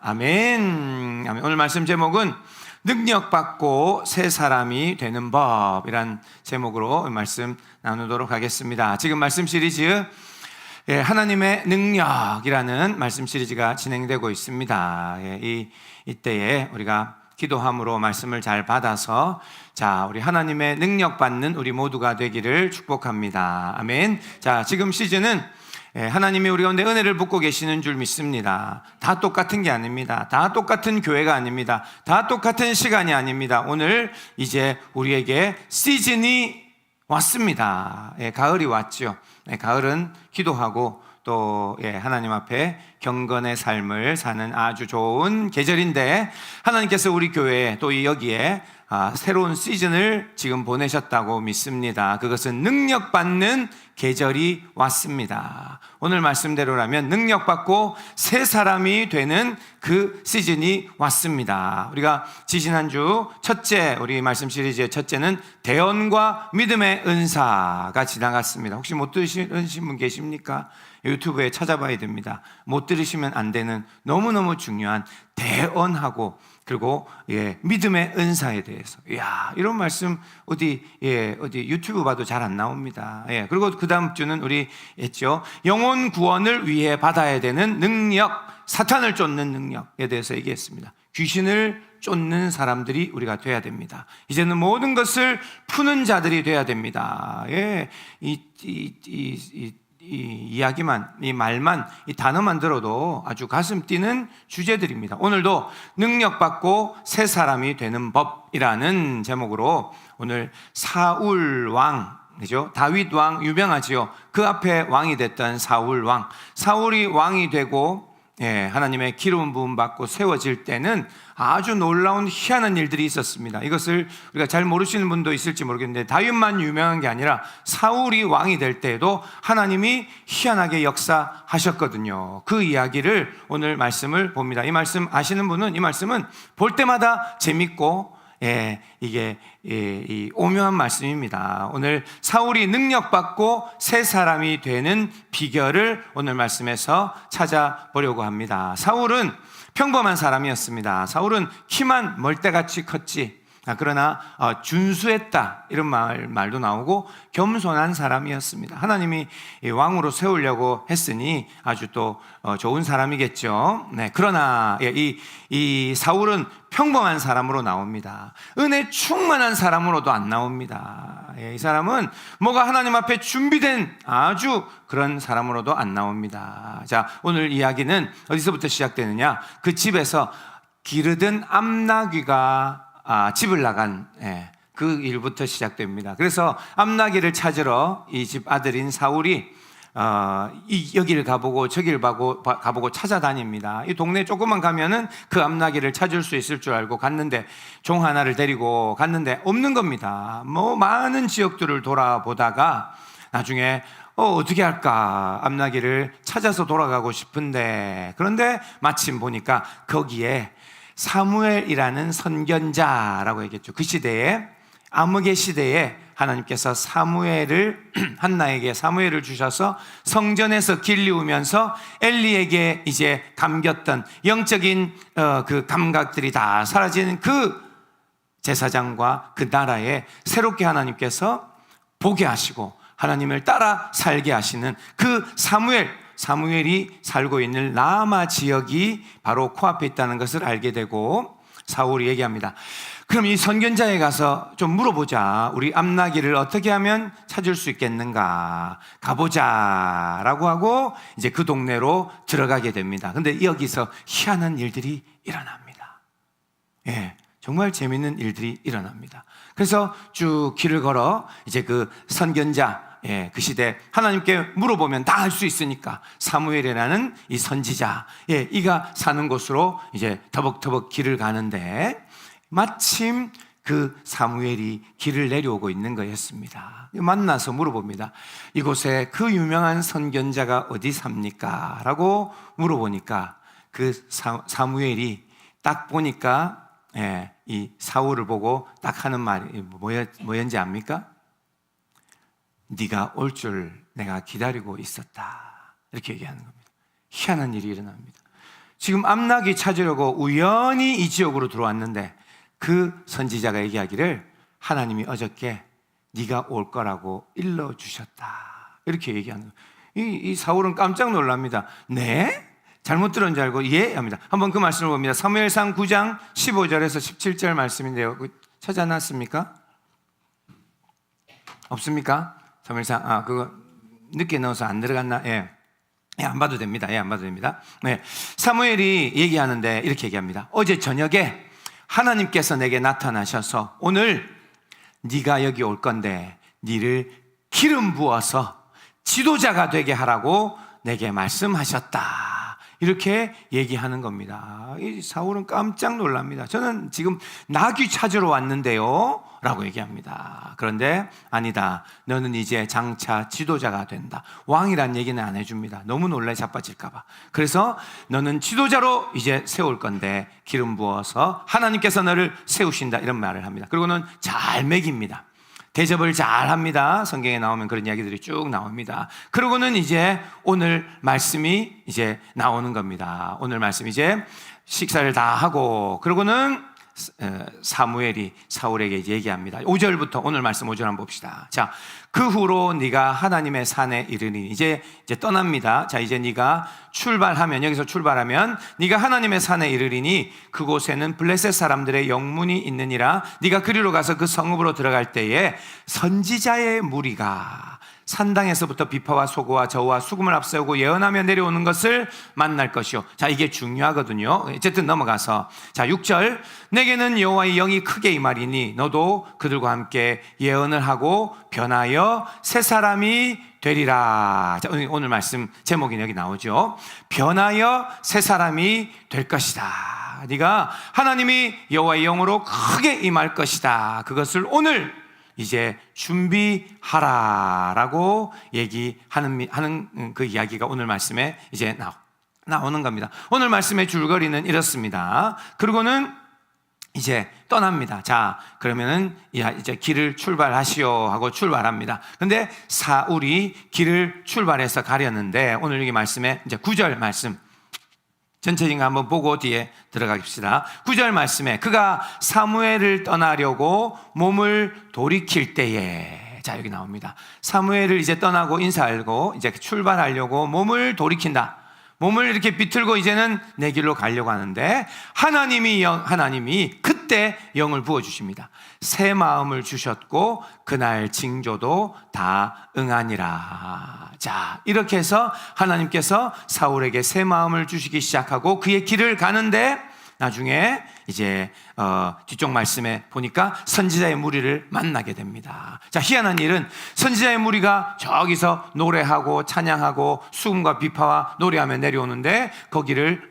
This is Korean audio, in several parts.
아멘. 아멘. 오늘 말씀 제목은 능력받고 새 사람이 되는 법이란 제목으로 말씀 나누도록 하겠습니다. 지금 말씀 시리즈 하나님의 능력이라는 말씀 시리즈가 진행되고 있습니다. 이때에 우리가 기도함으로 말씀을 잘 받아서 우리 하나님의 능력 받는 우리 모두가 되기를 축복합니다. 아멘. 지금 시즌은 하나님이 우리 가운데 은혜를 붓고 계시는 줄 믿습니다. 다 똑같은 게 아닙니다. 다 똑같은 교회가 아닙니다. 다 똑같은 시간이 아닙니다. 오늘 이제 우리에게 시즌이 왔습니다. 가을이 왔죠. 가을은 기도하고 또 하나님 앞에 경건의 삶을 사는 아주 좋은 계절인데, 하나님께서 우리 교회에 또 여기에 새로운 시즌을 지금 보내셨다고 믿습니다. 그것은 능력받는 계절이 왔습니다. 오늘 말씀대로라면 능력받고 새 사람이 되는 그 시즌이 왔습니다. 우리가 지지난주 첫째, 우리 말씀 시리즈의 첫째는 대언과 믿음의 은사가 지나갔습니다. 혹시 못 들으신 분 계십니까? 유튜브에 찾아봐야 됩니다. 못 들으시면 안 되는 너무너무 중요한 대언하고 그리고 믿음의 은사에 대해서, 이런 말씀 어디 유튜브 봐도 잘 안 나옵니다. 그리고 그 다음 주는 우리 했죠. 영혼 구원을 위해 받아야 되는 능력, 사탄을 쫓는 능력에 대해서 얘기했습니다. 귀신을 쫓는 사람들이 우리가 돼야 됩니다. 이제는 모든 것을 푸는 자들이 돼야 됩니다. 이 이야기만, 이 말만, 이 단어만 들어도 아주 가슴 뛰는 주제들입니다. 오늘도 능력받고 새 사람이 되는 법이라는 제목으로 오늘 사울 왕, 그죠? 다윗 왕 유명하지요. 그 앞에 왕이 됐던 사울 왕. 사울이 왕이 되고 하나님의 기름 부음 받고 세워질 때는 아주 놀라운 희한한 일들이 있었습니다. 이것을 우리가 잘 모르시는 분도 있을지 모르겠는데, 다윗만 유명한 게 아니라 사울이 왕이 될 때에도 하나님이 희한하게 역사하셨거든요. 그 이야기를 오늘 말씀을 봅니다. 이 말씀 아시는 분은 이 말씀은 볼 때마다 재밌고 이게 오묘한 말씀입니다. 오늘 사울이 능력받고 새 사람이 되는 비결을 오늘 말씀에서 찾아보려고 합니다. 사울은 평범한 사람이었습니다. 사울은 키만 멀대같이 컸지, 그러나 준수했다 이런 말도 나오고 겸손한 사람이었습니다. 하나님이 왕으로 세우려고 했으니 아주 또 좋은 사람이겠죠. 그러나 이 사울은 평범한 사람으로 나옵니다. 은혜 충만한 사람으로도 안 나옵니다. 이 사람은 뭐가 하나님 앞에 준비된 아주 그런 사람으로도 안 나옵니다. 오늘 이야기는 어디서부터 시작되느냐? 그 집에서 기르던 암나귀가 집을 나간 그 일부터 시작됩니다. 그래서 암나귀를 찾으러 이 집 아들인 사울이 여기를 가보고 저기를 가보고 찾아다닙니다. 이 동네 조금만 가면은 그 암나귀를 찾을 수 있을 줄 알고 갔는데, 종 하나를 데리고 갔는데 없는 겁니다. 많은 지역들을 돌아보다가 나중에 어떻게 할까? 암나귀를 찾아서 돌아가고 싶은데, 그런데 마침 보니까 거기에 사무엘이라는 선견자라고 얘기했죠. 그 시대에, 암흑의 시대에 하나님께서 한나에게 사무엘을 주셔서 성전에서 길리우면서 엘리에게 이제 감겼던 영적인 그 감각들이 다 사라지는 그 제사장과 그 나라에 새롭게 하나님께서 보게 하시고 하나님을 따라 살게 하시는 그 사무엘이 살고 있는 라마 지역이 바로 코앞에 있다는 것을 알게 되고, 사울이 얘기합니다. 그럼 이 선견자에 가서 좀 물어보자. 우리 암나귀를 어떻게 하면 찾을 수 있겠는가? 가보자 라고 하고 이제 그 동네로 들어가게 됩니다. 근데 여기서 희한한 일들이 일어납니다. 정말 재밌는 일들이 일어납니다. 그래서 쭉 길을 걸어 이제 그 선견자, 그 시대 하나님께 물어보면 다 알 수 있으니까 사무엘이라는 이 선지자, 이가 사는 곳으로 이제 터벅터벅 길을 가는데, 마침 그 사무엘이 길을 내려오고 있는 거였습니다. 만나서 물어봅니다. 이곳에 그 유명한 선견자가 어디 삽니까? 라고 물어보니까 그 사무엘이 딱 보니까 이 사울을 보고 딱 하는 말이 뭐였는지 압니까? 네가 올 줄 내가 기다리고 있었다, 이렇게 얘기하는 겁니다. 희한한 일이 일어납니다. 지금 암나귀 찾으려고 우연히 이 지역으로 들어왔는데 그 선지자가 얘기하기를 하나님이 어저께 네가 올 거라고 일러주셨다, 이렇게 얘기하는 거예요. 이 사울은 깜짝 놀랍니다. 네? 잘못 들은 줄 알고 예? 합니다. 한번 그 말씀을 봅니다. 사무엘상 9장 15절에서 17절 말씀인데요. 찾아놨습니까? 없습니까? 사무엘상, 그거 늦게 넣어서 안 들어갔나? 예. 예, 안 봐도 됩니다. 예, 안 봐도 됩니다. 네. 사무엘이 얘기하는데 이렇게 얘기합니다. 어제 저녁에 하나님께서 내게 나타나셔서 오늘 네가 여기 올 건데 네를 기름 부어서 지도자가 되게 하라고 내게 말씀하셨다, 이렇게 얘기하는 겁니다. 이 사울은 깜짝 놀랍니다. 저는 지금 나귀 찾으러 왔는데요 라고 얘기합니다. 그런데 아니다, 너는 이제 장차 지도자가 된다. 왕이란 얘기는 안 해줍니다. 너무 놀라 자빠질까 봐. 그래서 너는 지도자로 이제 세울 건데 기름 부어서 하나님께서 너를 세우신다, 이런 말을 합니다. 그리고는 잘 먹입니다. 대접을 잘 합니다. 성경에 나오면 그런 이야기들이 쭉 나옵니다. 그러고는 이제 오늘 말씀이 이제 나오는 겁니다. 오늘 말씀 이제 식사를 다 하고 그러고는 사무엘이 사울에게 얘기합니다. 5절부터 오늘 말씀 5절 한번 봅시다. 자, 그 후로 네가 하나님의 산에 이르니 이제 떠납니다. 자, 이제 네가 출발하면, 여기서 출발하면 네가 하나님의 산에 이르리니 그곳에는 블레셋 사람들의 영문이 있느니라. 네가 그리로 가서 그 성읍으로 들어갈 때에 선지자의 무리가 산당에서부터 비파와 소고와 저와 수금을 앞세우고 예언하며 내려오는 것을 만날 것이요. 자, 이게 중요하거든요. 어쨌든 넘어가서 자, 6절 내게는 여호와의 영이 크게 임하리니 너도 그들과 함께 예언을 하고 변하여 새 사람이 되리라. 자, 오늘 말씀 제목이 여기 나오죠. 변하여 새 사람이 될 것이다. 네가 하나님이 여호와의 영으로 크게 임할 것이다. 그것을 오늘 이제 준비하라라고 얘기하는 그 이야기가 오늘 말씀에 이제 나오는 겁니다. 오늘 말씀의 줄거리는 이렇습니다. 그리고는 이제 떠납니다. 자, 그러면은 이제 길을 출발하시오 하고 출발합니다. 근데 사울이 길을 출발해서 가려는데 오늘 여기 말씀에 이제 9절 말씀 전체적인 거 한번 보고 뒤에 들어가십시다. 9절 말씀에 그가 사무엘을 떠나려고 몸을 돌이킬 때에, 자, 여기 나옵니다. 사무엘을 이제 떠나고 인사하고 이제 출발하려고 몸을 돌이킨다. 몸을 이렇게 비틀고 이제는 내 길로 가려고 하는데 하나님이 그때 영을 부어주십니다. 새 마음을 주셨고 그날 징조도 다 응하니라. 자, 이렇게 해서 하나님께서 사울에게 새 마음을 주시기 시작하고 그의 길을 가는데 나중에 이제 뒤쪽 말씀에 보니까 선지자의 무리를 만나게 됩니다. 자, 희한한 일은 선지자의 무리가 저기서 노래하고 찬양하고 수금과 비파와 노래하며 내려오는데 거기를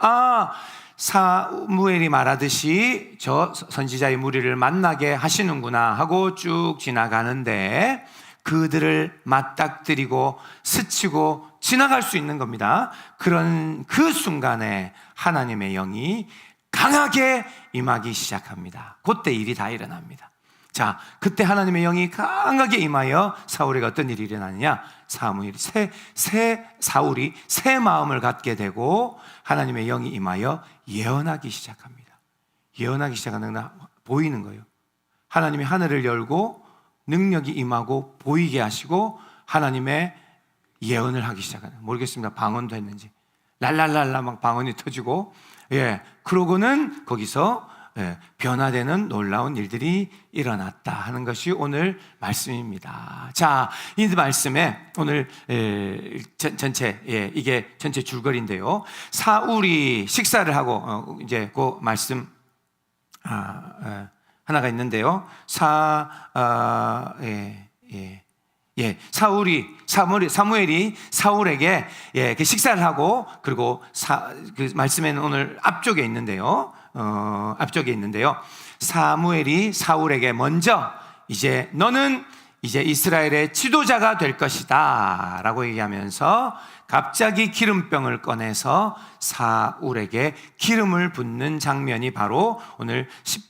사무엘이 말하듯이 저 선지자의 무리를 만나게 하시는구나 하고 쭉 지나가는데 그들을 맞닥뜨리고 스치고 지나갈 수 있는 겁니다. 그런 그 순간에 하나님의 영이 강하게 임하기 시작합니다. 그때 일이 다 일어납니다. 자, 그때 하나님의 영이 강하게 임하여 사울에게 어떤 일이 일어나느냐? 사울이 새 마음을 갖게 되고 하나님의 영이 임하여 예언하기 시작합니다. 예언하기 시작하는 건 보이는 거예요. 하나님이 하늘을 열고 능력이 임하고 보이게 하시고 하나님의 예언을 하기 시작하는, 모르겠습니다. 방언도 했는지 랄랄랄라 막 방언이 터지고, 그러고는 거기서 변화되는 놀라운 일들이 일어났다 하는 것이 오늘 말씀입니다. 자, 이 말씀에 오늘 전체 이게 전체 줄거리인데요. 사울이 식사를 하고 이제 그 말씀 하나가 있는데요. 사무엘이 사울에게 그 식사를 하고 그리고 그 말씀에는 오늘 앞쪽에 있는데요. 사무엘이 사울에게 먼저 이제 너는 이제 이스라엘의 지도자가 될 것이다 라고 얘기하면서 갑자기 기름병을 꺼내서 사울에게 기름을 붓는 장면이 바로 오늘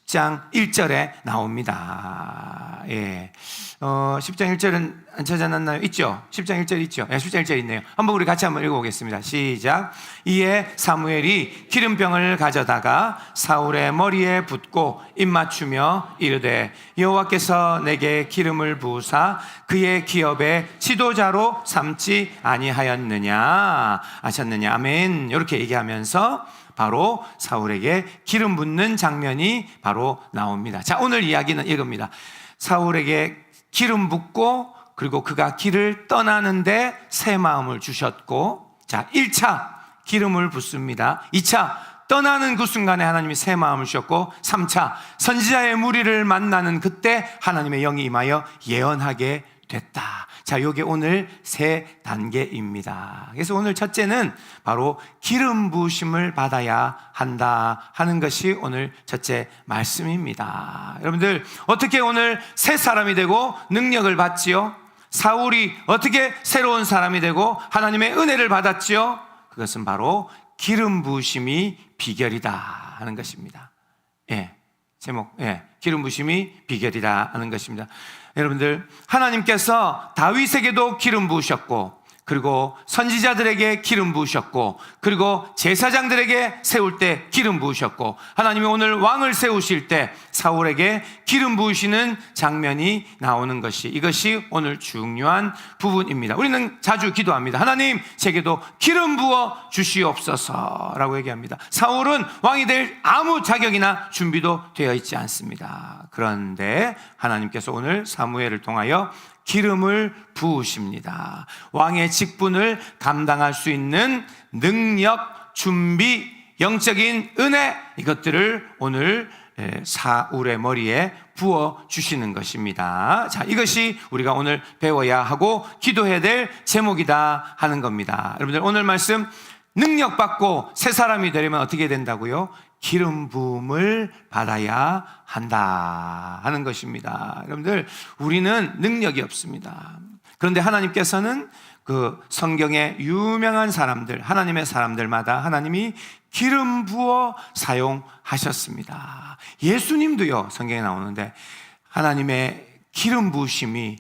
10장 1절에 나옵니다. 예. 10장 1절은 안 찾아놨나요? 있죠? 10장 1절 있죠? 예, 10장 1절 있네요. 한번 우리 같이 한번 읽어보겠습니다. 시작. 이에 사무엘이 기름병을 가져다가 사울의 머리에 붓고 입맞추며 이르되 여호와께서 내게 기름을 부으사 그의 기업의 지도자로 삼지 아니하였느냐 하셨느냐. 아멘. 이렇게 얘기하면서 바로 사울에게 기름 붓는 장면이 바로 나옵니다. 자, 오늘 이야기는 이겁니다. 사울에게 기름 붓고 그리고 그가 길을 떠나는데 새 마음을 주셨고, 자, 1차 기름을 붓습니다. 2차 떠나는 그 순간에 하나님이 새 마음을 주셨고, 3차 선지자의 무리를 만나는 그때 하나님의 영이 임하여 예언하게 됐다. 자, 요게 오늘 세 단계입니다. 그래서 오늘 첫째는 바로 기름 부으심을 받아야 한다 하는 것이 오늘 첫째 말씀입니다. 여러분들 어떻게 오늘 새 사람이 되고 능력을 받지요? 사울이 어떻게 새로운 사람이 되고 하나님의 은혜를 받았지요? 그것은 바로 기름 부으심이 비결이다 하는 것입니다. 예, 제목, 예, 기름 부으심이 비결이다 하는 것입니다. 여러분들, 하나님께서 다윗에게도 기름 부으셨고, 그리고 선지자들에게 기름 부으셨고, 그리고 제사장들에게 세울 때 기름 부으셨고, 하나님이 오늘 왕을 세우실 때 사울에게 기름 부으시는 장면이 나오는 것이, 이것이 오늘 중요한 부분입니다. 우리는 자주 기도합니다. 하나님, 제게도 기름 부어 주시옵소서라고 얘기합니다. 사울은 왕이 될 아무 자격이나 준비도 되어 있지 않습니다. 그런데 하나님께서 오늘 사무엘을 통하여 기름을 부으십니다. 왕의 직분을 감당할 수 있는 능력, 준비, 영적인 은혜, 이것들을 오늘 사울의 머리에 부어 주시는 것입니다. 자, 이것이 우리가 오늘 배워야 하고 기도해야 될 제목이다 하는 겁니다. 여러분들, 오늘 말씀 능력 받고 새 사람이 되려면 어떻게 된다고요? 기름 부음을 받아야 한다 하는 것입니다. 여러분들, 우리는 능력이 없습니다. 그런데 하나님께서는 그 성경의 유명한 사람들, 하나님의 사람들마다 하나님이 기름 부어 사용하셨습니다. 예수님도요, 성경에 나오는데 하나님의 기름 부으심이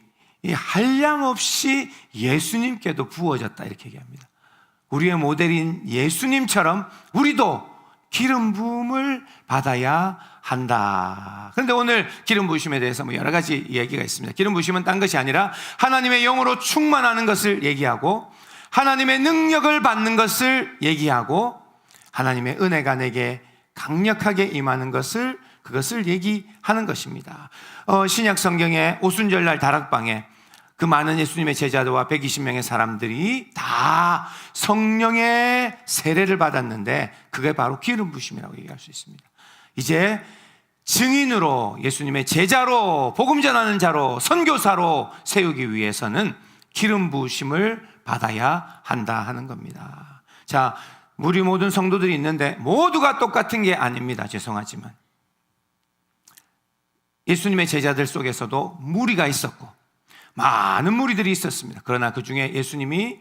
한량없이 예수님께도 부어졌다 이렇게 얘기합니다. 우리의 모델인 예수님처럼 우리도 기름 부음을 받아야 한다. 그런데 오늘 기름 부으심에 대해서 여러 가지 얘기가 있습니다. 기름 부으심은 딴 것이 아니라 하나님의 영으로 충만하는 것을 얘기하고, 하나님의 능력을 받는 것을 얘기하고, 하나님의 은혜가 내게 강력하게 임하는 것을, 그것을 얘기하는 것입니다. 신약 성경의 오순절날 다락방에 그 많은 예수님의 제자들과 120명의 사람들이 다 성령의 세례를 받았는데 그게 바로 기름 부으심이라고 얘기할 수 있습니다. 이제 증인으로, 예수님의 제자로, 복음 전하는 자로, 선교사로 세우기 위해서는 기름 부으심을 받아야 한다 하는 겁니다. 자, 우리 모든 성도들이 있는데 모두가 똑같은 게 아닙니다. 죄송하지만 예수님의 제자들 속에서도 무리가 있었고 많은 무리들이 있었습니다. 그러나 그 중에 예수님이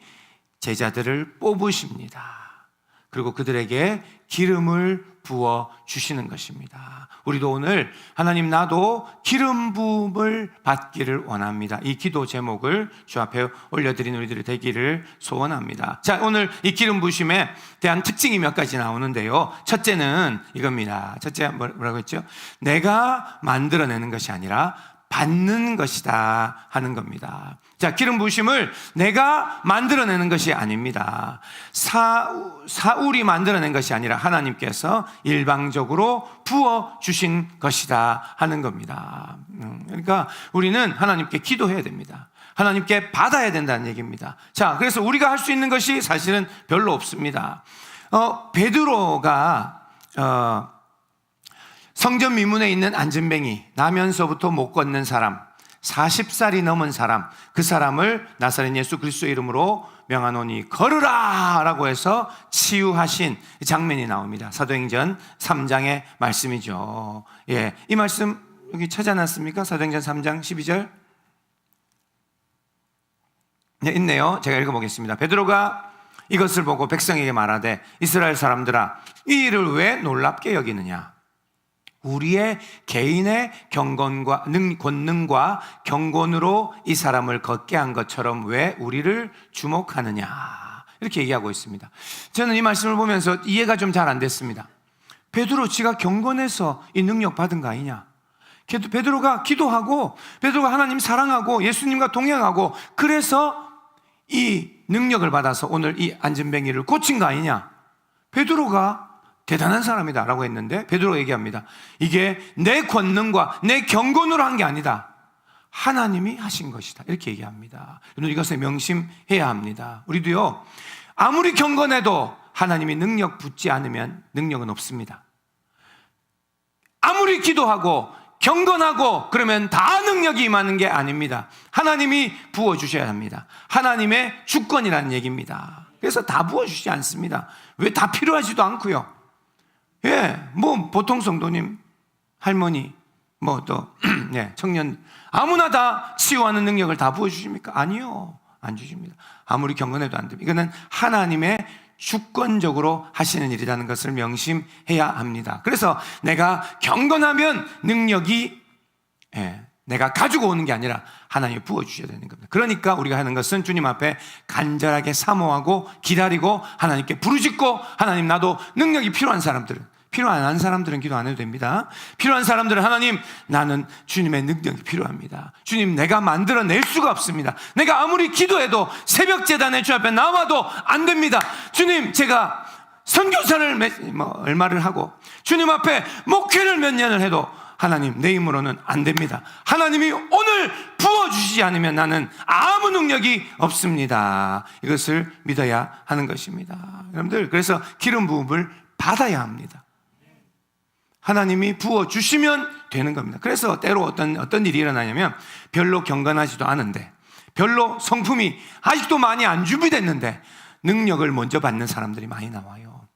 제자들을 뽑으십니다. 그리고 그들에게 기름을 부어 주시는 것입니다. 우리도 오늘 하나님, 나도 기름 부음을 받기를 원합니다. 이 기도 제목을 주 앞에 올려드리는 우리들이 되기를 소원합니다. 자, 오늘 이 기름 부으심에 대한 특징이 몇 가지 나오는데요. 첫째는 이겁니다. 첫째 뭐라고 했죠? 내가 만들어내는 것이 아니라 받는 것이다 하는 겁니다. 자, 기름 부으심을 내가 만들어내는 것이 아닙니다. 사울이 만들어낸 것이 아니라 하나님께서 일방적으로 부어주신 것이다 하는 겁니다. 그러니까 우리는 하나님께 기도해야 됩니다. 하나님께 받아야 된다는 얘기입니다. 자, 그래서 우리가 할 수 있는 것이 사실은 별로 없습니다. 베드로가 성전 미문에 있는 안전뱅이, 나면서부터 못 걷는 사람, 40살이 넘은 사람, 그 사람을 나사렛 예수 그리스도의 이름으로 명하노니 걸으라 라고 해서 치유하신 장면이 나옵니다. 사도행전 3장의 말씀이죠. 예, 이 말씀 여기 찾아놨습니까? 사도행전 3장 12절. 네, 있네요. 제가 읽어보겠습니다. 베드로가 이것을 보고 백성에게 말하되 이스라엘 사람들아, 이 일을 왜 놀랍게 여기느냐? 우리의 개인의 권능과 경건으로 이 사람을 걷게 한 것처럼 왜 우리를 주목하느냐, 이렇게 얘기하고 있습니다. 저는 이 말씀을 보면서 이해가 좀 잘 안 됐습니다. 베드로 지가 경건해서 이 능력 받은 거 아니냐? 베드로가 기도하고 베드로가 하나님 사랑하고 예수님과 동행하고 그래서 이 능력을 받아서 오늘 이 안진뱅이를 고친 거 아니냐? 베드로가 대단한 사람이다 라고 했는데 베드로가 얘기합니다. 이게 내 권능과 내 경건으로 한 게 아니다. 하나님이 하신 것이다. 이렇게 얘기합니다. 여러분, 이것에 명심해야 합니다. 우리도요, 아무리 경건해도 하나님이 능력 붙지 않으면 능력은 없습니다. 아무리 기도하고 경건하고 그러면 다 능력이 임하는 게 아닙니다. 하나님이 부어주셔야 합니다. 하나님의 주권이라는 얘기입니다. 그래서 다 부어주시지 않습니다. 왜? 다 필요하지도 않고요. 예, 뭐 보통 성도님, 할머니, 뭐 또 청년 아무나 다 치유하는 능력을 다 부어주십니까? 아니요, 안 주십니다. 아무리 경건해도 안 됩니다. 이거는 하나님의 주권적으로 하시는 일이라는 것을 명심해야 합니다. 그래서 내가 경건하면 능력이 내가 가지고 오는 게 아니라 하나님이 부어주셔야 되는 겁니다. 그러니까 우리가 하는 것은 주님 앞에 간절하게 사모하고 기다리고 하나님께 부르짖고, 하나님, 나도 능력이 필요한 사람들은, 필요한 사람들은 기도 안 해도 됩니다. 필요한 사람들은, 하나님, 나는 주님의 능력이 필요합니다. 주님, 내가 만들어낼 수가 없습니다. 내가 아무리 기도해도 새벽 제단에 주 앞에 나와도 안 됩니다. 주님, 제가 선교사를 얼마를 하고 주님 앞에 목회를 몇 년을 해도 하나님, 내 힘으로는 안 됩니다. 하나님이 오늘 부어주시지 않으면 나는 아무 능력이 없습니다. 이것을 믿어야 하는 것입니다. 여러분들, 그래서 기름 부음을 받아야 합니다. 하나님이 부어주시면 되는 겁니다. 그래서 때로 어떤 일이 일어나냐면, 별로 경건하지도 않은데, 별로 성품이 아직도 많이 안 준비됐는데 능력을 먼저 받는 사람들이 많이 나와요.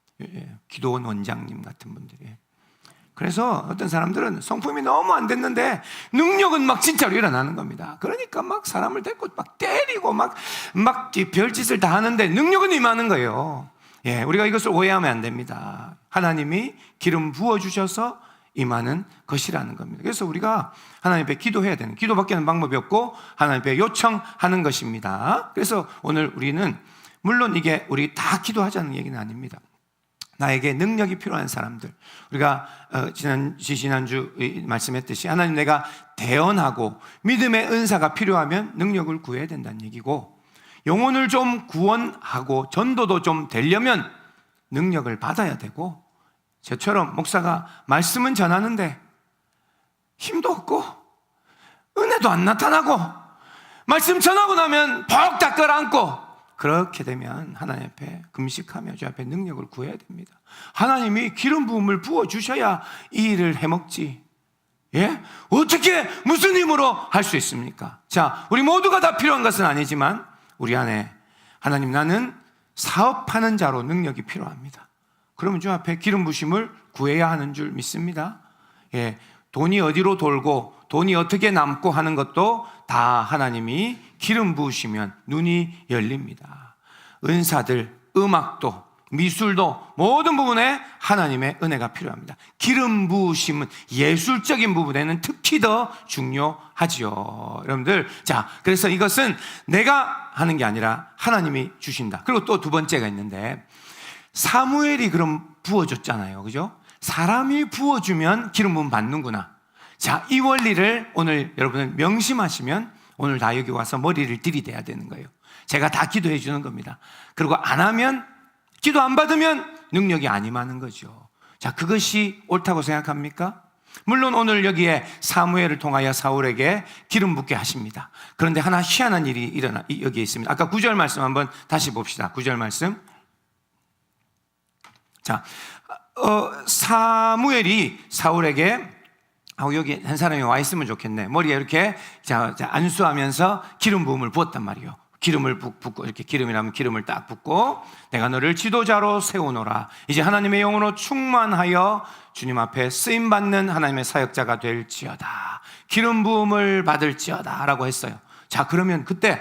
기도원 원장님 같은 분들이. 그래서 어떤 사람들은 성품이 너무 안 됐는데 능력은 막 진짜로 일어나는 겁니다. 그러니까 막 사람을 데리고 막 때리고 막 별짓을 다 하는데 능력은 임하는 거예요. 예, 우리가 이것을 오해하면 안 됩니다. 하나님이 기름 부어주셔서 임하는 것이라는 겁니다. 그래서 우리가 하나님 앞에 기도해야 되는, 기도밖에 하는 방법이 없고 하나님 앞에 요청하는 것입니다. 그래서 오늘 우리는, 물론 이게 우리 다 기도하자는 얘기는 아닙니다. 나에게 능력이 필요한 사람들, 우리가 지난주 말씀했듯이 하나님, 내가 대언하고 믿음의 은사가 필요하면 능력을 구해야 된다는 얘기고, 영혼을 좀 구원하고 전도도 좀 되려면 능력을 받아야 되고, 저처럼 목사가 말씀은 전하는데 힘도 없고 은혜도 안 나타나고 말씀 전하고 나면 벅 다 끌어안고, 그렇게 되면 하나님 앞에 금식하며 주 앞에 능력을 구해야 됩니다. 하나님이 기름 부음을 부어주셔야 이 일을 해먹지. 예? 어떻게 무슨 힘으로 할 수 있습니까? 자, 우리 모두가 다 필요한 것은 아니지만 우리 안에, 하나님, 나는 사업하는 자로 능력이 필요합니다. 그러면 주 앞에 기름 부심을 구해야 하는 줄 믿습니다. 예, 돈이 어디로 돌고 돈이 어떻게 남고 하는 것도 다 하나님이 기름 부으시면 눈이 열립니다. 은사들, 음악도, 미술도 모든 부분에 하나님의 은혜가 필요합니다. 기름 부으심은 예술적인 부분에는 특히 더 중요하지요. 여러분들, 자, 그래서 이것은 내가 하는 게 아니라 하나님이 주신다. 그리고 또 두 번째가 있는데, 사무엘이 그럼 부어줬잖아요. 그죠? 사람이 부어주면 기름 부음 받는구나. 자, 이 원리를 오늘 여러분들 명심하시면 오늘 다 여기 와서 머리를 들이대야 되는 거예요. 제가 다 기도해 주는 겁니다. 그리고 안 하면, 기도 안 받으면 능력이 안 임하는 거죠. 자, 그것이 옳다고 생각합니까? 물론 오늘 여기에 사무엘을 통하여 사울에게 기름 붓게 하십니다. 그런데 하나 희한한 일이 여기에 있습니다. 아까 9절 말씀 한번 다시 봅시다. 9절 말씀. 자, 사무엘이 사울에게, 여기 한 사람이 와 있으면 좋겠네. 머리에 이렇게 안수하면서 기름 부음을 부었단 말이에요. 기름을 붓고, 이렇게 기름이라면 기름을 딱 붓고, 내가 너를 지도자로 세우노라. 이제 하나님의 영으로 충만하여 주님 앞에 쓰임받는 하나님의 사역자가 될지어다. 기름 부음을 받을지어다 라고 했어요. 자, 그러면 그때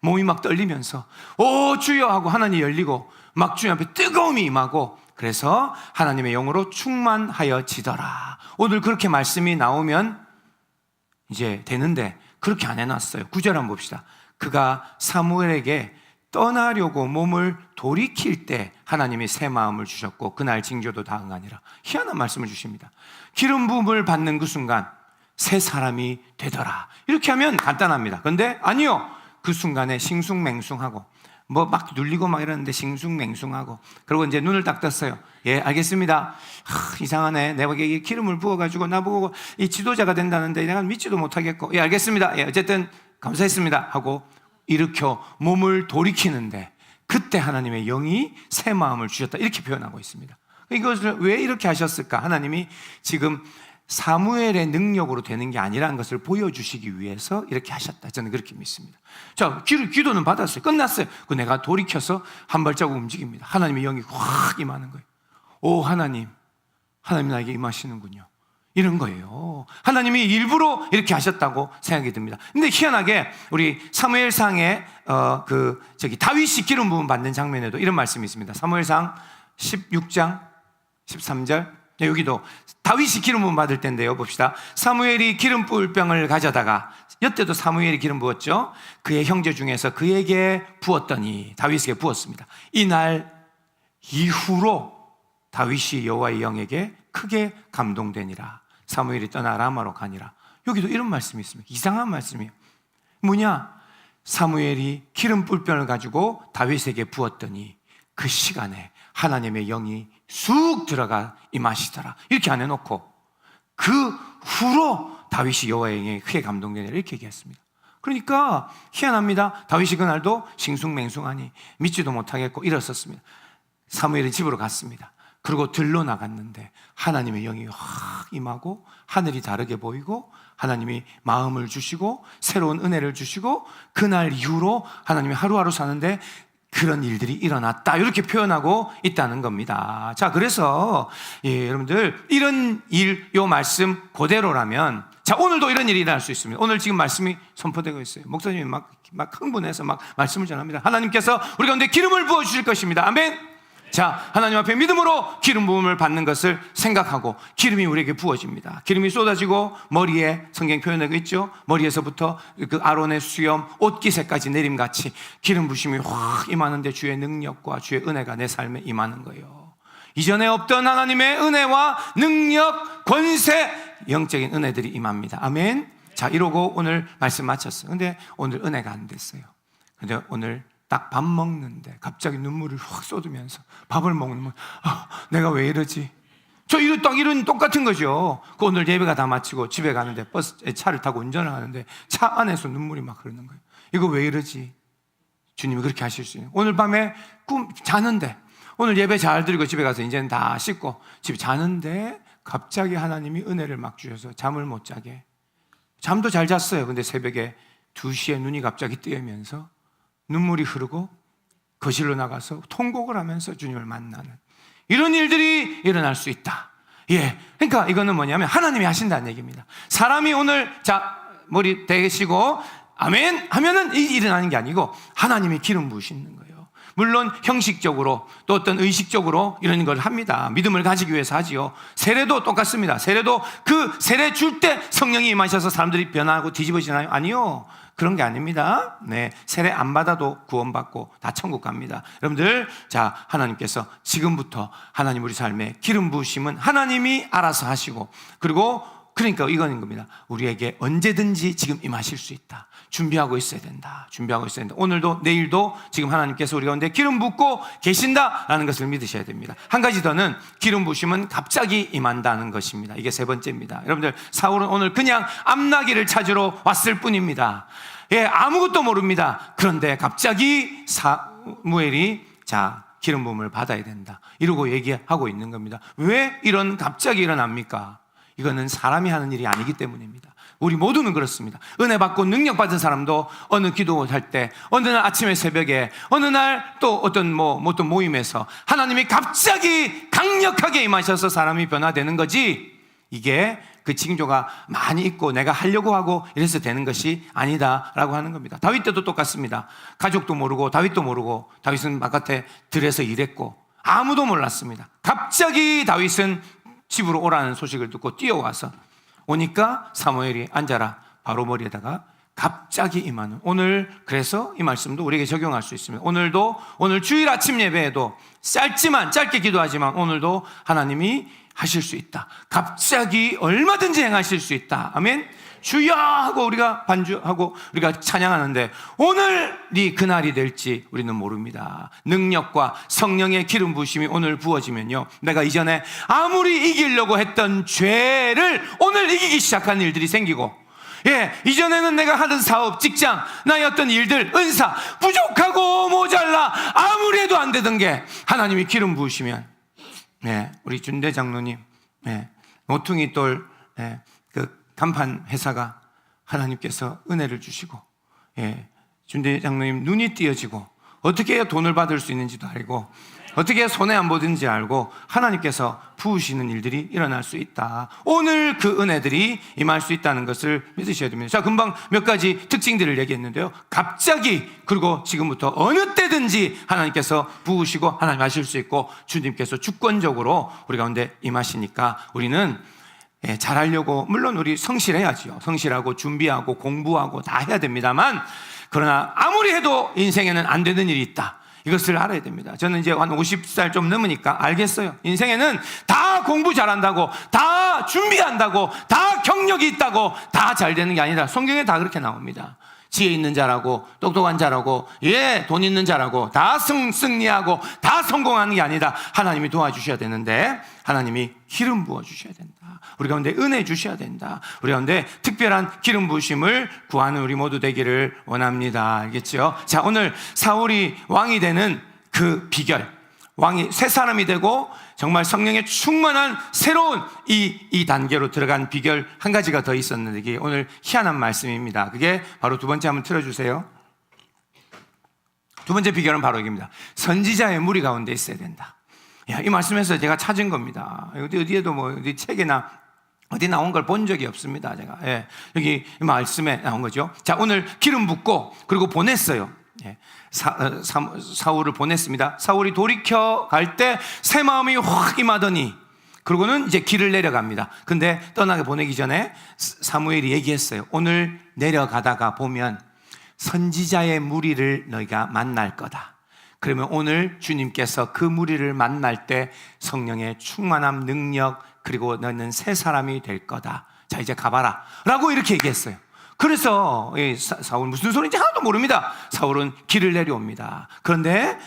몸이 막 떨리면서 오 주여 하고 하나님 열리고 막 주님 앞에 뜨거움이 임하고, 그래서 하나님의 영으로 충만하여지더라. 오늘 그렇게 말씀이 나오면 이제 되는데 그렇게 안 해놨어요. 9절 한번 봅시다. 그가 사무엘에게 떠나려고 몸을 돌이킬 때 하나님이 새 마음을 주셨고 그날 징조도 다 응하니라. 희한한 말씀을 주십니다. 기름 부음을 받는 그 순간 새 사람이 되더라. 이렇게 하면 간단합니다. 그런데 아니요, 그 순간에 싱숭맹숭하고 뭐 막 눌리고 막 이러는데 싱숭맹숭하고, 그리고 이제 눈을 딱 떴어요. 예, 알겠습니다. 이상하네. 내가 기름을 부어가지고 나보고 이 지도자가 된다는데 내가 믿지도 못하겠고, 예, 알겠습니다. 예, 어쨌든 감사했습니다 하고 일으켜 몸을 돌이키는데 그때 하나님의 영이 새 마음을 주셨다, 이렇게 표현하고 있습니다. 이것을 왜 이렇게 하셨을까? 하나님이 지금 사무엘의 능력으로 되는 게 아니라는 것을 보여주시기 위해서 이렇게 하셨다, 저는 그렇게 믿습니다. 자, 기도는 받았어요. 끝났어요. 그 내가 돌이켜서 한 발자국 움직입니다. 하나님의 영이 확 임하는 거예요. 오, 하나님 나에게 임하시는군요, 이런 거예요. 하나님이 일부러 이렇게 하셨다고 생각이 듭니다. 근데 희한하게 우리 사무엘상에 다윗이 기름 부음 받는 장면에도 이런 말씀이 있습니다. 사무엘상 16장 13절. 여기도 다윗이 기름 부음 받을 때인데요, 봅시다. 사무엘이 기름 부을 병을 가져다가, 이때도 사무엘이 기름 부었죠. 그의 형제 중에서 그에게 부었더니, 다윗에게 부었습니다. 이날 이후로 다윗이 여호와의 영에게 크게 감동되니라. 사무엘이 떠나 라마로 가니라. 여기도 이런 말씀이 있습니다. 이상한 말씀이에요. 뭐냐? 사무엘이 기름 뿔병을 가지고 다윗에게 부었더니 그 시간에 하나님의 영이 쑥 들어가 임하시더라, 이렇게 안 해놓고 그 후로 다윗이 여호와의 영에 크게 감동되니라, 이렇게 얘기했습니다. 그러니까 희한합니다. 다윗이 그날도 싱숭맹숭하니 믿지도 못하겠고 이랬었습니다. 사무엘이 집으로 갔습니다. 그리고 들러 나갔는데 하나님의 영이 확 임하고 하늘이 다르게 보이고 하나님이 마음을 주시고 새로운 은혜를 주시고 그날 이후로 하나님이 하루하루 사는데 그런 일들이 일어났다, 이렇게 표현하고 있다는 겁니다. 자, 그래서 여러분들 이런 일, 요 말씀 그대로라면, 자, 오늘도 이런 일이 일어날 수 있습니다. 오늘 지금 말씀이 선포되고 있어요. 목사님이 막 흥분해서 막 말씀을 전합니다. 하나님께서 우리 가운데 기름을 부어주실 것입니다. 아멘. 자, 하나님 앞에 믿음으로 기름 부음을 받는 것을 생각하고 기름이 우리에게 부어집니다. 기름이 쏟아지고 머리에, 성경 표현하고 있죠, 머리에서부터 그 아론의 수염, 옷깃에까지 내림같이 기름 부심이 확 임하는데 주의 능력과 주의 은혜가 내 삶에 임하는 거예요. 이전에 없던 하나님의 은혜와 능력, 권세, 영적인 은혜들이 임합니다. 아멘. 자, 이러고 오늘 말씀 마쳤어요. 근데 오늘 은혜가 안 됐어요. 근데 오늘 딱 밥 먹는데 갑자기 눈물을 확 쏟으면서 밥을 먹는, 내가 왜 이러지? 이런 똑같은 거죠. 그 오늘 예배가 다 마치고 집에 가는데 차를 타고 운전을 하는데 차 안에서 눈물이 막 흐르는 거예요. 이거 왜 이러지? 주님이 그렇게 하실 수 있는. 오늘 밤에 자는데, 오늘 예배 잘 드리고 집에 가서 이제는 다 씻고 집에 자는데 갑자기 하나님이 은혜를 막 주셔서 잠을 못 자게, 잠도 잘 잤어요. 근데 새벽에 2시에 눈이 갑자기 뜨이면서 눈물이 흐르고 거실로 나가서 통곡을 하면서 주님을 만나는 이런 일들이 일어날 수 있다. 예, 그러니까 이거는 뭐냐면 하나님이 하신다는 얘기입니다. 사람이 오늘 머리 대시고 아멘 하면은 일어나는 게 아니고 하나님이 기름 부으시는 거예요. 물론 형식적으로 또 어떤 의식적으로 이런 걸 합니다. 믿음을 가지기 위해서 하지요. 세례도 똑같습니다. 세례도 그 세례 줄 때 성령이 임하셔서 사람들이 변하고 뒤집어지나요? 아니요, 그런 게 아닙니다. 네, 세례 안 받아도 구원받고 다 천국 갑니다. 여러분들, 자, 하나님께서 지금부터 하나님 우리 삶에 기름 부으심은 하나님이 알아서 하시고, 그러니까 이거는 겁니다. 우리에게 언제든지 지금 임하실 수 있다. 준비하고 있어야 된다. 오늘도 내일도 지금 하나님께서 우리 가운데 기름 붓고 계신다라는 것을 믿으셔야 됩니다. 한 가지 더는 기름 부으심은 갑자기 임한다는 것입니다. 이게 세 번째입니다. 여러분들, 사울은 오늘 그냥 암나기를 찾으러 왔을 뿐입니다. 예, 아무것도 모릅니다. 그런데 갑자기 사무엘이 기름 부음을 받아야 된다, 이러고 얘기하고 있는 겁니다. 왜 이런 갑자기 일어납니까? 이거는 사람이 하는 일이 아니기 때문입니다. 우리 모두는 그렇습니다. 은혜 받고 능력 받은 사람도 어느 기도할 때, 어느 날 아침에 새벽에, 어느 날 또 어떤 모임에서 하나님이 갑자기 강력하게 임하셔서 사람이 변화되는 거지, 이게 그 징조가 많이 있고 내가 하려고 하고 이래서 되는 것이 아니다라고 하는 겁니다. 다윗 때도 똑같습니다. 가족도 모르고 다윗도 모르고, 다윗은 바깥에 들에서 일했고 아무도 몰랐습니다. 갑자기 다윗은 집으로 오라는 소식을 듣고 뛰어와서 오니까 사무엘이 앉아라 바로 머리에다가 갑자기 임하는, 오늘 그래서 이 말씀도 우리에게 적용할 수 있습니다. 오늘 주일 아침 예배에도 짧게 기도하지만 오늘도 하나님이 하실 수 있다. 갑자기 얼마든지 행하실 수 있다. 아멘. 주여 하고 우리가 반주하고 우리가 찬양하는데 오늘이 그날이 될지 우리는 모릅니다. 능력과 성령의 기름 부으심이 오늘 부어지면요, 내가 이전에 아무리 이기려고 했던 죄를 오늘 이기기 시작한 일들이 생기고, 이전에는 내가 하던 사업, 직장, 나의 어떤 일들, 은사, 부족하고 모자라 아무리 해도 안 되던 게 하나님이 기름 부으시면, 우리 준대 장로님, 모퉁이 돌, 그 간판 회사가 하나님께서 은혜를 주시고, 준대 장로님 눈이 띄어지고, 어떻게 해야 돈을 받을 수 있는지도 알고, 어떻게 해야 손해 안 보든지 알고 하나님께서 부으시는 일들이 일어날 수 있다. 오늘 그 은혜들이 임할 수 있다는 것을 믿으셔야 됩니다. 자, 금방 몇 가지 특징들을 얘기했는데요, 갑자기, 그리고 지금부터 어느 때든지 하나님께서 부으시고 하나님 하실 수 있고, 주님께서 주권적으로 우리 가운데 임하시니까 우리는 잘하려고, 물론 우리 성실해야죠. 성실하고 준비하고 공부하고 다 해야 됩니다만, 그러나 아무리 해도 인생에는 안 되는 일이 있다. 이것을 알아야 됩니다. 저는 이제 한 50살 좀 넘으니까 알겠어요. 인생에는 다 공부 잘한다고, 다 준비한다고, 다 경력이 있다고 다 잘 되는 게 아니라 성경에 다 그렇게 나옵니다. 지혜 있는 자라고, 똑똑한 자라고, 돈 있는 자라고 다 승리하고 다 성공하는 게 아니라 하나님이 도와주셔야 되는데, 하나님이 기름 부어주셔야 된다. 우리 가운데 은혜 주셔야 된다. 우리 가운데 특별한 기름 부으심을 구하는 우리 모두 되기를 원합니다. 알겠죠? 자, 오늘 사울이 왕이 되는 그 비결, 왕이 새 사람이 되고 정말 성령에 충만한 새로운 이 단계로 들어간 비결 한 가지가 더 있었는데, 이게 오늘 희한한 말씀입니다. 그게 바로 두 번째, 한번 틀어주세요. 두 번째 비결은 바로 이겁니다. 선지자의 무리 가운데 있어야 된다. 이 말씀에서 제가 찾은 겁니다. 어디에도 어디 책이나 어디 나온 걸 본 적이 없습니다. 제가 여기 말씀에 나온 거죠. 자, 오늘 기름 붓고 그리고 보냈어요. 사울을 보냈습니다. 사울이 돌이켜 갈 때 새 마음이 확 임하더니, 그리고는 이제 길을 내려갑니다. 근데 떠나게 보내기 전에 사무엘이 얘기했어요. 오늘 내려가다가 보면 선지자의 무리를 너희가 만날 거다. 그러면 오늘 주님께서 그 무리를 만날 때 성령의 충만함, 능력, 그리고 너는 새 사람이 될 거다. 자, 이제 가봐라 라고 이렇게 얘기했어요. 그래서 사울 무슨 소리인지 하나도 모릅니다. 사울은 길을 내려옵니다. 그런데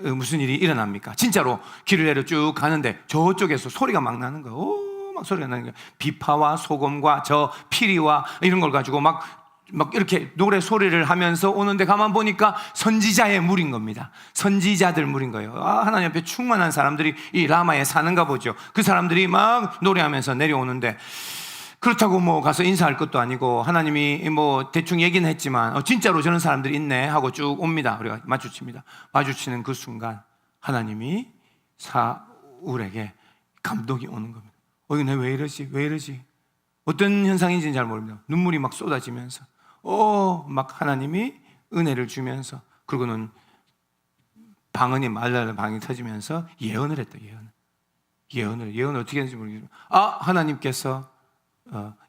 무슨 일이 일어납니까? 진짜로 길을 내려 쭉 가는데 저쪽에서 소리가 막 나는 거예요. 막 소리가 나는 거예요. 비파와 소금과 저 피리와 이런 걸 가지고 막 이렇게 노래 소리를 하면서 오는데, 가만 보니까 선지자의 무리인 겁니다. 선지자들 무리인 거예요. 하나님 앞에 충만한 사람들이 이 라마에 사는가 보죠. 그 사람들이 막 노래하면서 내려오는데, 그렇다고 가서 인사할 것도 아니고, 하나님이 대충 얘기는 했지만 진짜로 저런 사람들이 있네 하고 쭉 옵니다. 우리가 마주칩니다. 마주치는 그 순간 하나님이 사울에게 감동이 오는 겁니다. 이거 왜 이러지? 어떤 현상인지는 잘 모릅니다. 눈물이 막 쏟아지면서 막 하나님이 은혜를 주면서, 그리고는 방언이 말라는 방이 터지면서 예언을 했다. 예언을 어떻게 했는지 모르겠지만, 하나님께서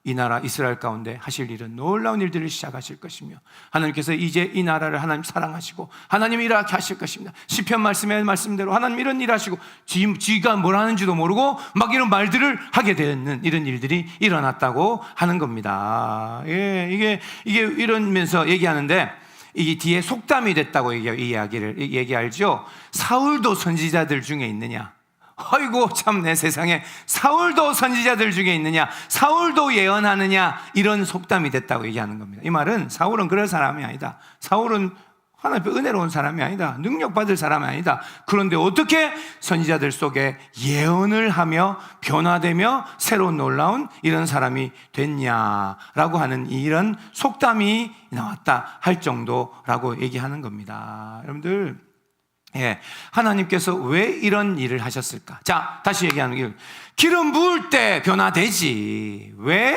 이 나라 이스라엘 가운데 하실 일은 놀라운 일들을 시작하실 것이며, 하나님께서 이제 이 나라를 하나님 사랑하시고 하나님이 이렇게 하실 것입니다. 시편 말씀의 말씀대로 하나님 이런 일 하시고, 지가 뭘 하는지도 모르고 막 이런 말들을 하게 되는 이런 일들이 일어났다고 하는 겁니다. 이게 이러면서 얘기하는데, 이게 뒤에 속담이 됐다고 이 이야기를 얘기하죠. 사울도 선지자들 중에 있느냐? 아이고 참내 세상에, 사울도 선지자들 중에 있느냐? 사울도 예언하느냐? 이런 속담이 됐다고 얘기하는 겁니다. 이 말은 사울은 그럴 사람이 아니다. 사울은 하나님 앞에 은혜로운 사람이 아니다. 능력받을 사람이 아니다. 그런데 어떻게 선지자들 속에 예언을 하며 변화되며 새로운 놀라운 이런 사람이 됐냐라고 하는 이런 속담이 나왔다 할 정도라고 얘기하는 겁니다. 여러분들, 하나님께서 왜 이런 일을 하셨을까? 자, 다시 얘기하는 게, 기름 부을 때 변화되지. 왜?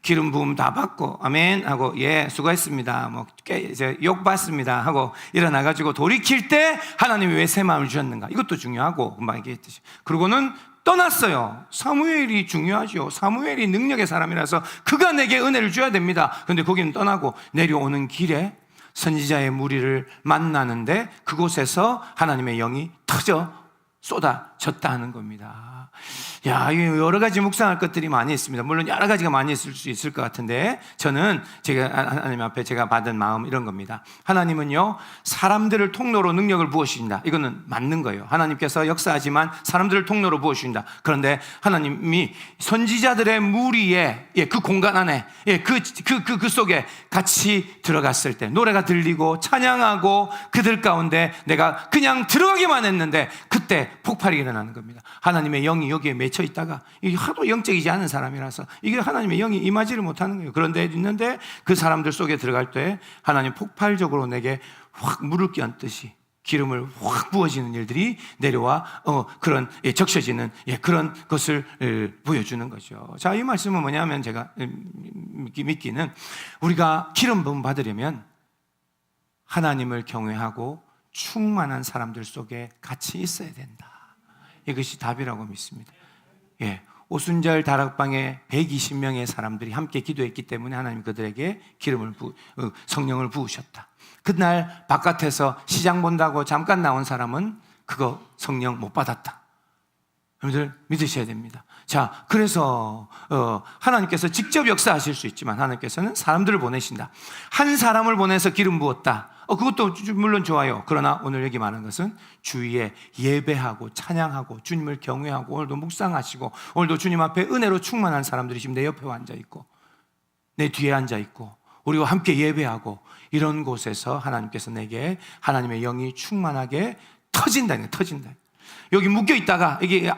기름 부음 다 받고 아멘 하고 예 수고했습니다 뭐 이제 욕 받습니다 하고 일어나가지고 돌이킬 때 하나님이 왜 새 마음을 주셨는가, 이것도 중요하고 금방 얘기했듯이. 그리고는 떠났어요. 사무엘이 중요하죠. 사무엘이 능력의 사람이라서 그가 내게 은혜를 줘야 됩니다. 그런데 거기는 떠나고 내려오는 길에 선지자의 무리를 만나는데 그곳에서 하나님의 영이 터져 쏟아졌다 하는 겁니다. 야, 여러 가지 묵상할 것들이 많이 있습니다. 물론 여러 가지가 많이 있을 수 있을 것 같은데 저는 제가 하나님 앞에 제가 받은 마음 이런 겁니다. 하나님은요, 사람들을 통로로 능력을 부어주신다. 이거는 맞는 거예요. 하나님께서 역사하지만 사람들을 통로로 부어주신다. 그런데 하나님이 선지자들의 무리에 그 공간 안에 그 속에 같이 들어갔을 때 노래가 들리고 찬양하고 그들 가운데 내가 그냥 들어가기만 했는데 그때 폭발이 일어나는 겁니다. 하나님의 영이 여기에 맺혀 있다가 이게 하도 영적이지 않은 사람이라서 이게 하나님의 영이 임하지를 못하는 거예요. 그런데 있는데 그 사람들 속에 들어갈 때 하나님 폭발적으로 내게 확 물을 끼얹듯이 기름을 확 부어지는 일들이 내려와 그런 적셔지는 그런 것을 보여주는 거죠. 자, 이 말씀은 뭐냐면 제가 믿기는 우리가 기름 부음 받으려면 하나님을 경외하고 충만한 사람들 속에 같이 있어야 된다. 이것이 답이라고 믿습니다. 오순절 다락방에 120명의 사람들이 함께 기도했기 때문에 하나님 그들에게 성령을 부으셨다. 그날 바깥에서 시장 본다고 잠깐 나온 사람은 그거 성령 못 받았다. 여러분들 믿으셔야 됩니다. 자, 그래서 하나님께서 직접 역사하실 수 있지만 하나님께서는 사람들을 보내신다. 한 사람을 보내서 기름 부었다. 그것도 물론 좋아요. 그러나 오늘 여기 말하는 것은 주위에 예배하고 찬양하고 주님을 경외하고 오늘도 묵상하시고 오늘도 주님 앞에 은혜로 충만한 사람들이 지금 내 옆에 앉아 있고 내 뒤에 앉아 있고 우리와 함께 예배하고 이런 곳에서 하나님께서 내게 하나님의 영이 충만하게 터진다. 여기 묶여 있다가 이게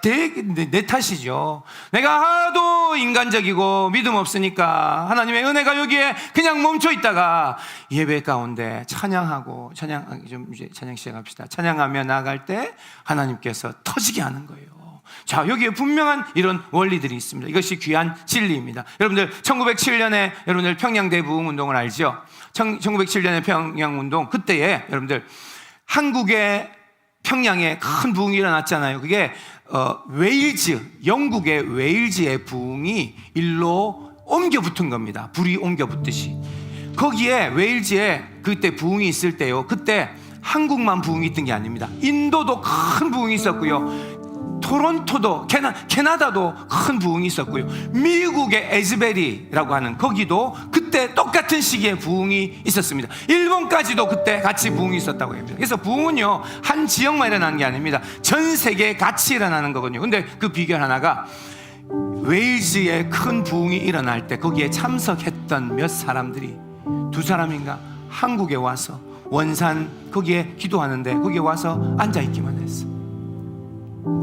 내 탓이죠. 내가 하도 인간적이고 믿음 없으니까 하나님의 은혜가 여기에 그냥 멈춰 있다가 예배 가운데 찬양하고 이제 찬양 시작합시다. 찬양하며 나아갈 때 하나님께서 터지게 하는 거예요. 자, 여기에 분명한 이런 원리들이 있습니다. 이것이 귀한 진리입니다. 여러분들 1907년에 여러분들 평양대부흥 운동을 알죠? 1907년에 평양운동 그때에 여러분들 한국의 평양에 큰 부흥이 일어났잖아요. 그게 영국의 웨일즈의 부흥이 일로 옮겨 붙은 겁니다. 불이 옮겨 붙듯이. 거기에 웨일즈에 그때 부흥이 있을 때요, 그때 한국만 부흥이 있던 게 아닙니다. 인도도 큰 부흥이 있었고요, 토론토도 캐나다도 큰 부흥이 있었고요, 미국의 에즈베리라고 하는 거기도 그때 똑같은 시기에 부흥이 있었습니다. 일본까지도 그때 같이 부흥이 있었다고 합니다. 그래서 부흥은요 한 지역만 일어나는 게 아닙니다. 전 세계에 같이 일어나는 거거든요. 근데 그 비결 하나가 웨일즈에 큰 부흥이 일어날 때 거기에 참석했던 몇 사람들이 두 사람인가 한국에 와서 원산 거기에 기도하는데 거기에 와서 앉아있기만 했어.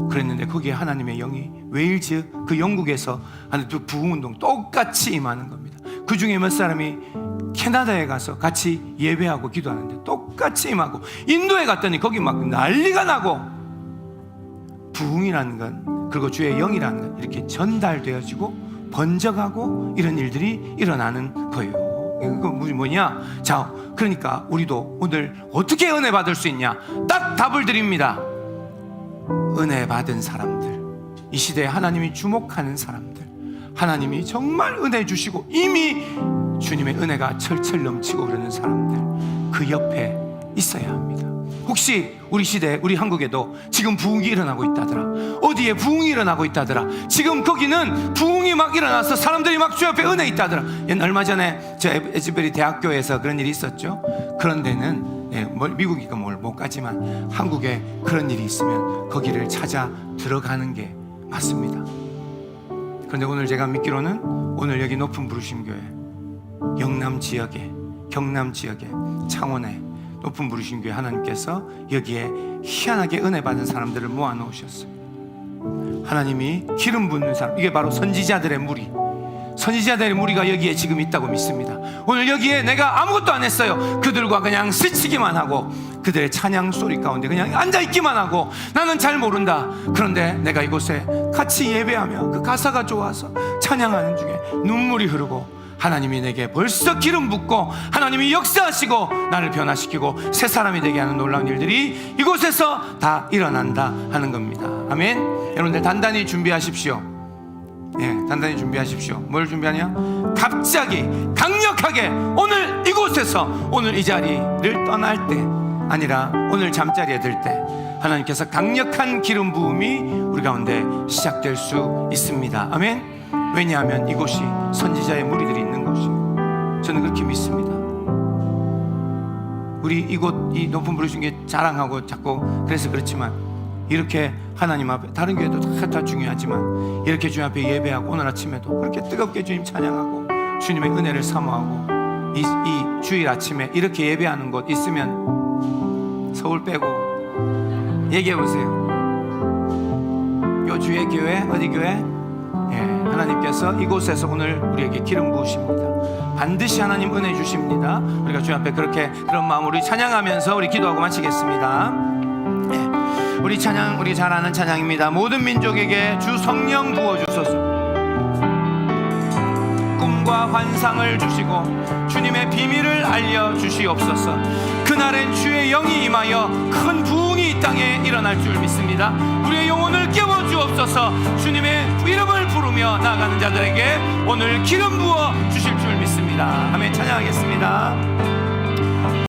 그랬는데 거기에 하나님의 영이 웨일즈 그 영국에서 하는 그 부흥운동 똑같이 임하는 겁니다. 그 중에 몇 사람이 캐나다에 가서 같이 예배하고 기도하는데 똑같이 임하고, 인도에 갔더니 거기 막 난리가 나고, 부흥이라는 건, 그리고 주의 영이라는 건 이렇게 전달되어지고 번져가고 이런 일들이 일어나는 거예요. 이거 뭐냐? 자, 그러니까 우리도 오늘 어떻게 은혜 받을 수 있냐? 딱 답을 드립니다. 은혜 받은 사람들, 이 시대에 하나님이 주목하는 사람들, 하나님이 정말 은혜 주시고 이미 주님의 은혜가 철철 넘치고 그러는 사람들, 그 옆에 있어야 합니다. 혹시 우리 시대, 우리 한국에도 지금 부흥이 일어나고 있다더라, 어디에 부흥이 일어나고 있다더라, 지금 거기는 부흥이 막 일어나서 사람들이 막 주 옆에 은혜 있다더라. 얼마 전에 저 에즈베리 대학교에서 그런 일이 있었죠. 그런 데는 미국이니까 뭘 못 가지만 한국에 그런 일이 있으면 거기를 찾아 들어가는 게 맞습니다. 그런데 오늘 제가 믿기로는 오늘 여기 높은 부르심 교회, 영남 지역에, 경남 지역에, 창원에 높은 부르심 교회, 하나님께서 여기에 희한하게 은혜 받은 사람들을 모아 놓으셨어요. 하나님이 기름 붓는 사람, 이게 바로 선지자들의 무리, 선지자들의 무리가 여기에 지금 있다고 믿습니다. 오늘 여기에 내가 아무것도 안 했어요. 그들과 그냥 스치기만 하고 그들의 찬양 소리 가운데 그냥 앉아있기만 하고, 나는 잘 모른다. 그런데 내가 이곳에 같이 예배하며 그 가사가 좋아서 찬양하는 중에 눈물이 흐르고 하나님이 내게 벌써 기름 붓고 하나님이 역사하시고 나를 변화시키고 새 사람이 되게 하는 놀라운 일들이 이곳에서 다 일어난다 하는 겁니다. 아멘. 여러분들 단단히 준비하십시오. 단단히 준비하십시오. 뭘 준비하냐? 갑자기 강력하게 오늘 이곳에서 오늘 이 자리를 떠날 때 아니라 오늘 잠자리에 들 때 하나님께서 강력한 기름 부음이 우리 가운데 시작될 수 있습니다. 아멘. 왜냐하면 이곳이 선지자의 무리들이 있는 곳이에요. 저는 그렇게 믿습니다. 우리 이곳 이 높은 부르신 게 자랑하고 자꾸 그래서 그렇지만 이렇게 하나님 앞에 다른 교회도 다 중요하지만 이렇게 주님 앞에 예배하고 오늘 아침에도 그렇게 뜨겁게 주님 찬양하고 주님의 은혜를 사모하고 이 주일 아침에 이렇게 예배하는 곳 있으면 서울 빼고 얘기해 보세요. 요 주의 교회 어디 교회? 하나님께서 이곳에서 오늘 우리에게 기름 부으십니다. 반드시 하나님 은혜 주십니다. 우리가 주님 앞에 그렇게 그런 마음으로 찬양하면서 우리 기도하고 마치겠습니다. 우리 찬양, 우리 잘 아는 찬양입니다. 모든 민족에게 주 성령 부어주소서. 꿈과 환상을 주시고 주님의 비밀을 알려주시옵소서. 그날엔 주의 영이 임하여 큰 부흥이 이 땅에 일어날 줄 믿습니다. 우리의 영혼을 깨워주옵소서. 주님의 이름을 부르며 나아가는 자들에게 오늘 기름 부어 주실 줄 믿습니다. 아멘. 찬양하겠습니다.